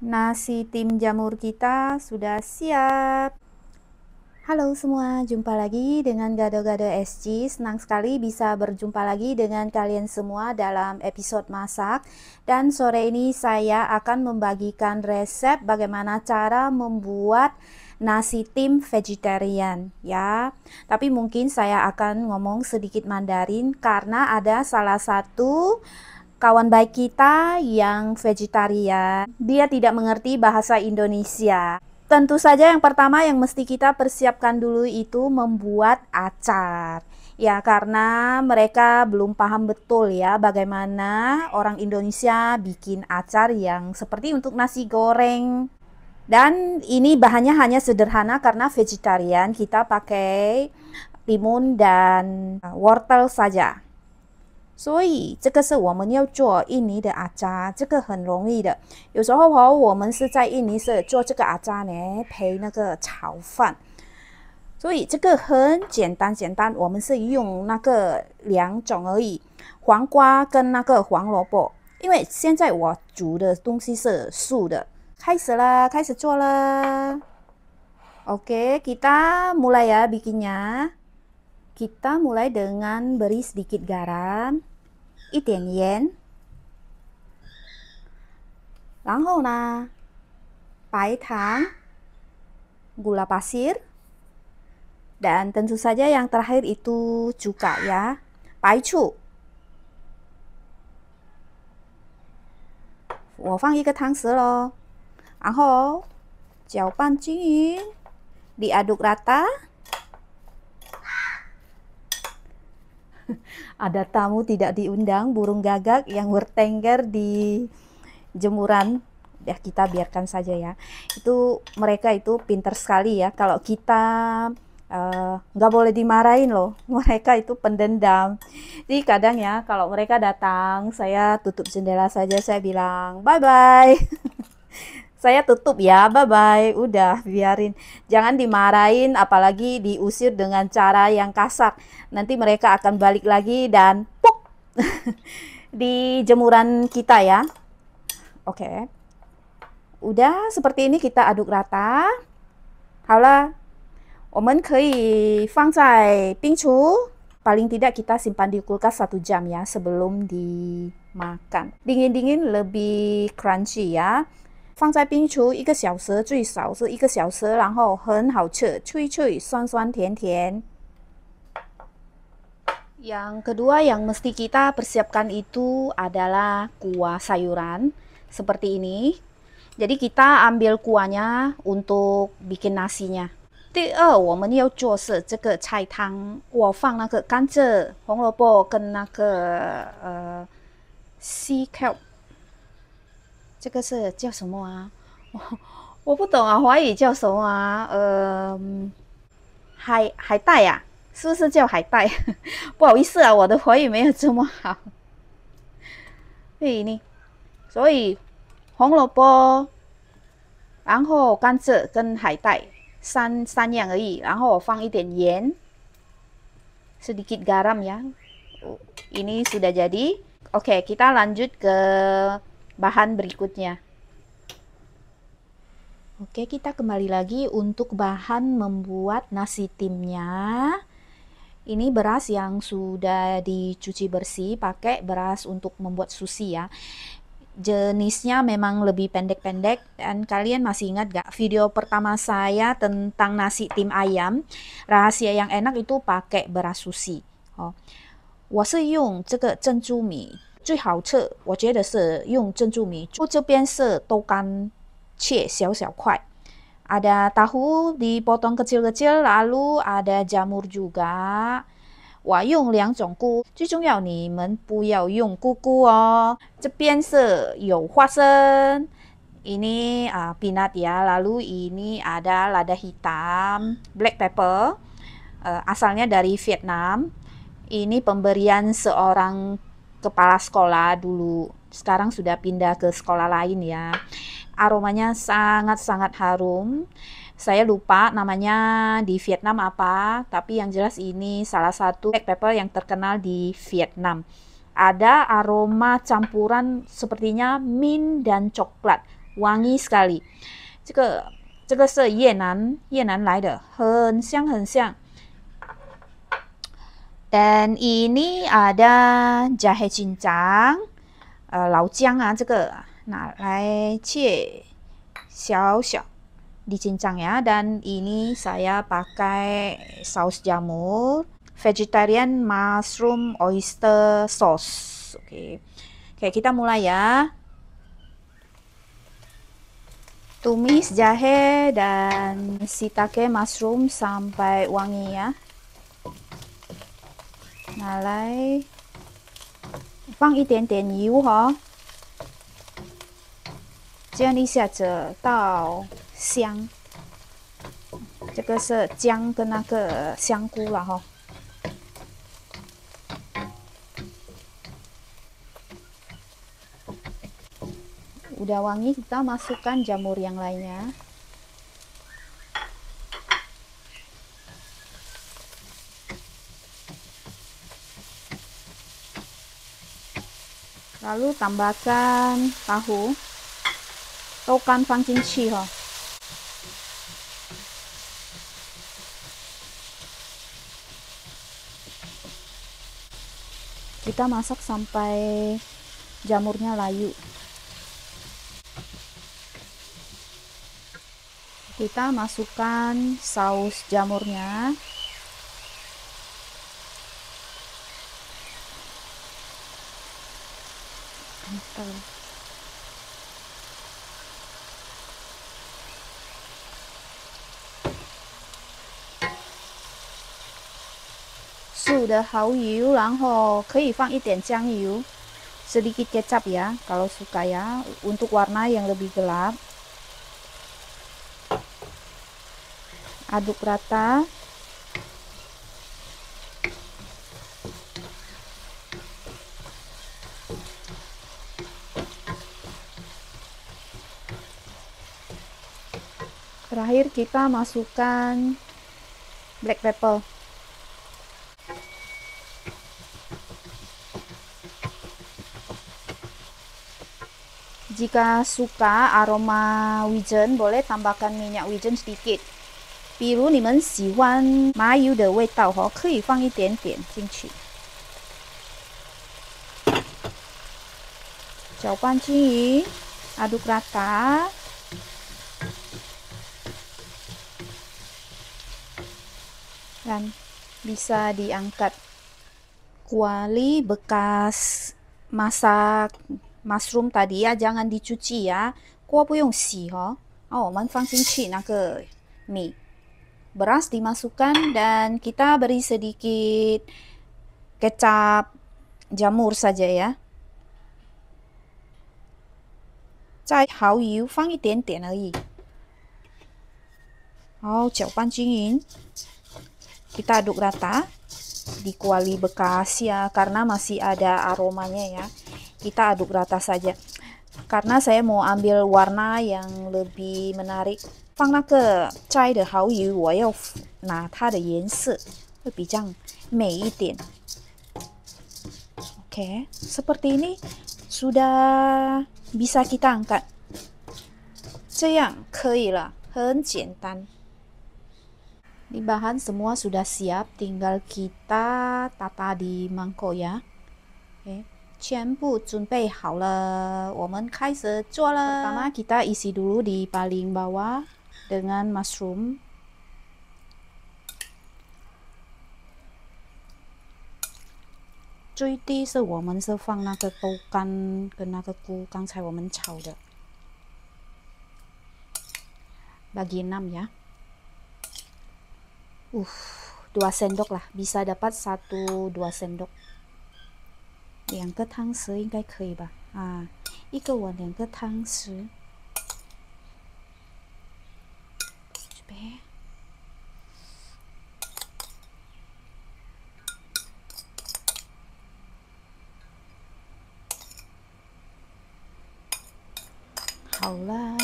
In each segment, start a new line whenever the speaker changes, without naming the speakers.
Nasi tim jamur kita sudah siap. Halo semua, jumpa lagi dengan Gado-Gado SG. Senang sekali bisa berjumpa lagi dengan kalian semua dalam episode masak. Dan sore ini saya akan membagikan resep bagaimana cara membuat nasi tim vegetarian ya. Tapi mungkin saya akan ngomong sedikit Mandarin karena ada salah satu kawan baik kita yang vegetarian, dia tidak mengerti bahasa Indonesia. Tentu saja yang pertama yang mesti kita persiapkan dulu itu membuat acar. Ya, karena mereka belum paham betul ya bagaimana orang Indonesia bikin acar yang seperti untuk nasi goreng. Dan ini bahannya hanya sederhana karena vegetarian, kita pakai timun dan wortel saja. 所以这个是我们要做印尼的阿扎，这个很容易的。有时候我们是在印尼是做这个阿扎呢，配那个炒饭。所以这个很简单，我们是用那个两种而已，黄瓜跟那个黄萝卜。因为现在我煮的东西是素的。开始啦，开始做啦。Oke, kita mulai ya bikinnya. Kita mulai dengan beri sedikit garam, 一点盐，然后呢，白糖, gula pasir, dan tentu saja yang terakhir itu cuka ya, 白醋。我放一个汤匙咯，然后搅拌均匀，diaduk rata. Ada tamu tidak diundang, burung gagak yang bertengger di jemuran. Ya, kita biarkan saja ya. Itu mereka itu pintar sekali ya. Kalau kita nggak boleh dimarahin loh. Mereka itu pendendam. Jadi kadang ya kalau mereka datang, saya tutup jendela saja, saya bilang bye bye. Saya tutup ya, bye-bye, udah biarin. Jangan dimarahin, apalagi diusir dengan cara yang kasar. Nanti mereka akan balik lagi dan puk di jemuran kita ya. Oke. Udah seperti ini kita aduk rata. 好了，我们可以放在冰橱。Paling tidak kita simpan di kulkas 1 jam ya sebelum dimakan. Dingin-dingin lebih crunchy ya. 放在冰橱1个小时，最少是1个小时，然后很好吃，脆脆、酸酸、甜甜。Yang kedua yang mesti kita persiapkan itu adalah kuah sayuran seperti ini. Jadi kita ambil kuahnya untuk bikin nasinya. 第二，我们要做是这个菜汤，我放那个甘蔗、红萝卜跟那个sea kelp。这个是叫什么啊？我不懂啊，华语叫什么啊？海带呀、是不是叫海带？不好意思啊，我的华语没有这么好。นี่所以红萝卜，然后甘蔗跟海带三样而已，然后我放一点盐，sedikit garam ya. Ini sudah jadi. Oke, kita lanjut ke bahan berikutnya. Oke, kita kembali lagi untuk bahan membuat nasi timnya. Ini beras yang sudah dicuci bersih, pakai beras untuk membuat sushi ya. Jenisnya memang lebih pendek-pendek, dan kalian masih ingat gak video pertama saya tentang nasi tim ayam? Rahasia yang enak itu pakai beras sushi. 我是用这个珍珠米，最好吃，我觉得是用珍珠米。这边是豆干切小小块， ada tahu dipotong kecil-kecil, lalu ada jamur juga. 我用2种菇，最重要你们不要用菇菇哦。这边是有花生， ini peanut ya, lalu ini ada lada hitam, black pepper, asalnya dari Vietnam. Ini pemberian seorang kepala sekolah dulu, sekarang sudah pindah ke sekolah lain ya. Aromanya sangat-sangat harum. Saya lupa namanya di Vietnam apa, tapi yang jelas ini salah satu black pepper yang terkenal di Vietnam. Ada aroma campuran sepertinya mint dan coklat. wangi sekali. 这个是越南来的，很香很香。Dan ini ada jahe cincang, 老姜啊，这个拿来切小小 dicincang ya. Dan ini saya pakai saus jamur, vegetarian mushroom oyster sauce. Oke, kita mulai ya. Tumis jahe dan shiitake mushroom sampai wangi ya. 拿来放一点点油哈，煎一下子到香。这个是姜跟那个香菇了哈。Udah wangi, kita masukkan jamur yang lainnya. Lalu tambahkan tahu, tokan放进去哈。Kita masak sampai jamurnya layu. Kita masukkan saus jamurnya. Su的蚝油，然后可以放一点酱油， sedikit kecap ya kalau suka ya, untuk warna yang lebih gelap. Aduk rata. Terakhir kita masukkan black pepper. Jika suka aroma wijen, boleh tambahkan minyak wijen sedikit. 比如你们喜欢麻油的味道可以放一点点进去。搅拌均匀， aduk rata. Dan bisa diangkat. Kuali bekas masak mushroom tadi ya, jangan dicuci ya. 锅不用洗我们放进去那个米。 Beras dimasukkan dan kita beri sedikit kecap jamur saja ya. 再蚝油放一点点而已。好，搅拌均匀。Kita aduk rata di kuali bekas ya, karena masih ada aromanya ya. Kita aduk rata saja. Karena saya mau ambil warna yang lebih menarik. 放那个摘的蚝油，我要拿它的颜色会比较美一点。Oke, seperti ini sudah bisa kita angkat. 这样可以了，很简单。Ini bahan semua sudah siap, tinggal kita tata di mangkok ya. Oke, 全部准备好了，我们开始做了。Pertama kita isi dulu di paling bawah dengan mushroom. 最低是我们是放那个豆干跟那个菇，刚才我们炒的。Bagi 6 ya. 2 sendok lah, bisa dapat 1-2 sendok。2个汤匙应该可以吧？一个碗2个汤匙。准备。好啦。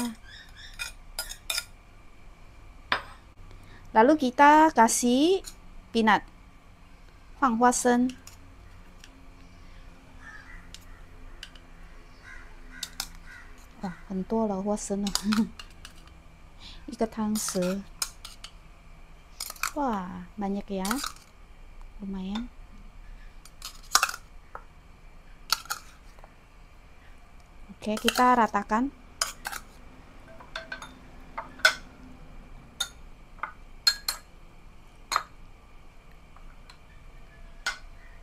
Lalu kita kasih peanut， 放花生。哇，很很多了，我生了一个汤匙。Wah, banyak ya, lumayan. Oke, kita ratakan.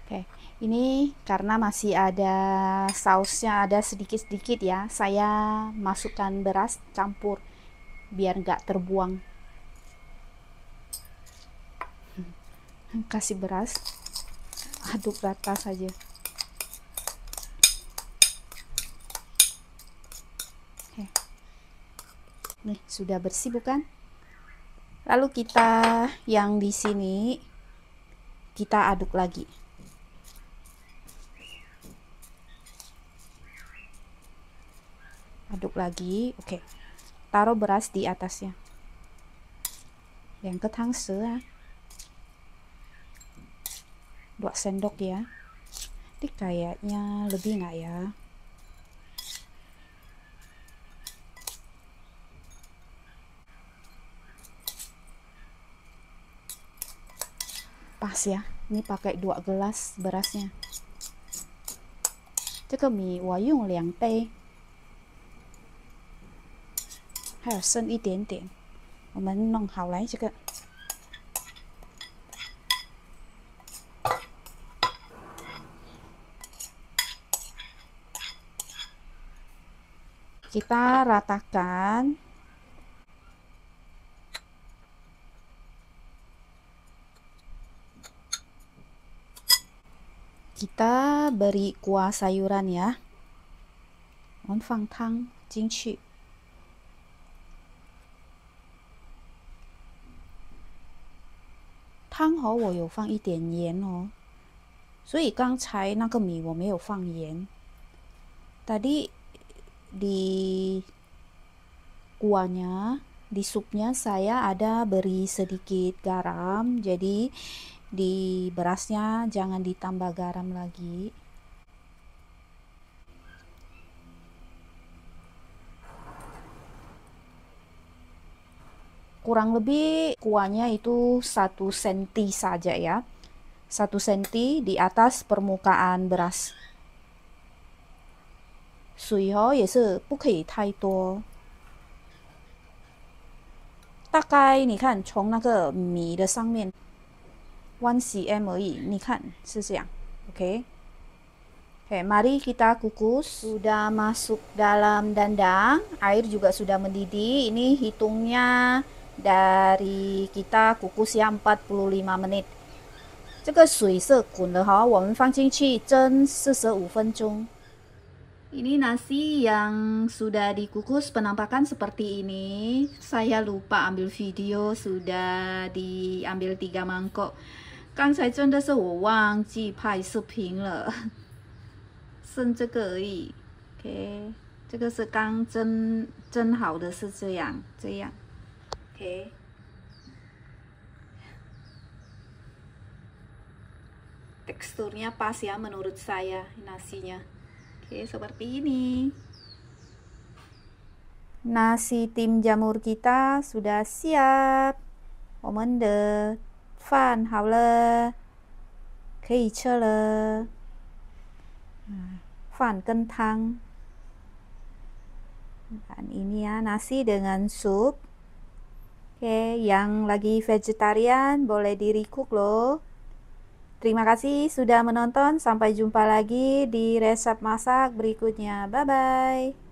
Oke, ini karena masih ada sausnya, ada sedikit-sedikit ya, saya masukkan beras campur biar nggak terbuang. Kasih beras, aduk rata saja. Oke. Nih, sudah bersih bukan? Lalu kita yang di sini kita aduk lagi. Aduk lagi. Oke. Taruh beras di atasnya. Yang ke tangse, 2 sendok ya. Ini kayaknya lebih nggak ya? Pas ya. Ini pakai 2 gelas berasnya. 这个米我用2杯，还有剩一点点，我们弄好来这个。Kita ratakan. Kita beri kuah sayuran ya. 我们放汤进去。汤哦，我有放一点盐哦，所以刚才那个米我没有放盐。Tadi di kuahnya, di supnya saya ada beri sedikit garam, jadi di berasnya jangan ditambah garam lagi. Kurang lebih kuahnya itu 1 senti saja ya, 1 senti di atas permukaan beras. 水哦也是不可以太多，大概你看从那个米的上面 1 cm 而已，你看是这样 ，oke. Oke, mari kita kukus. Sudah masuk dalam dandang, air juga sudah mendidih. Ini hitungnya dari kita kukus ya 45 menit. 这个水是滚了哈，我们放进去蒸45分钟。Ini nasi yang sudah dikukus penampakan seperti ini. Saya lupa ambil video, sudah diambil 3 mangkok. 刚才真的是我忘记拍视频了，剩这个而已。OK， 这个是刚蒸好的，是这样。OK。Teksturnya pas ya menurut saya nasinya. Oke, seperti ini. Nasi tim jamur kita sudah siap. 我们的饭好了，可以吃了。饭跟汤。Dan ini ya nasi dengan sup. Oke, yang lagi vegetarian boleh di recook loh. Terima kasih sudah menonton. Sampai jumpa lagi di resep masak berikutnya. Bye-bye.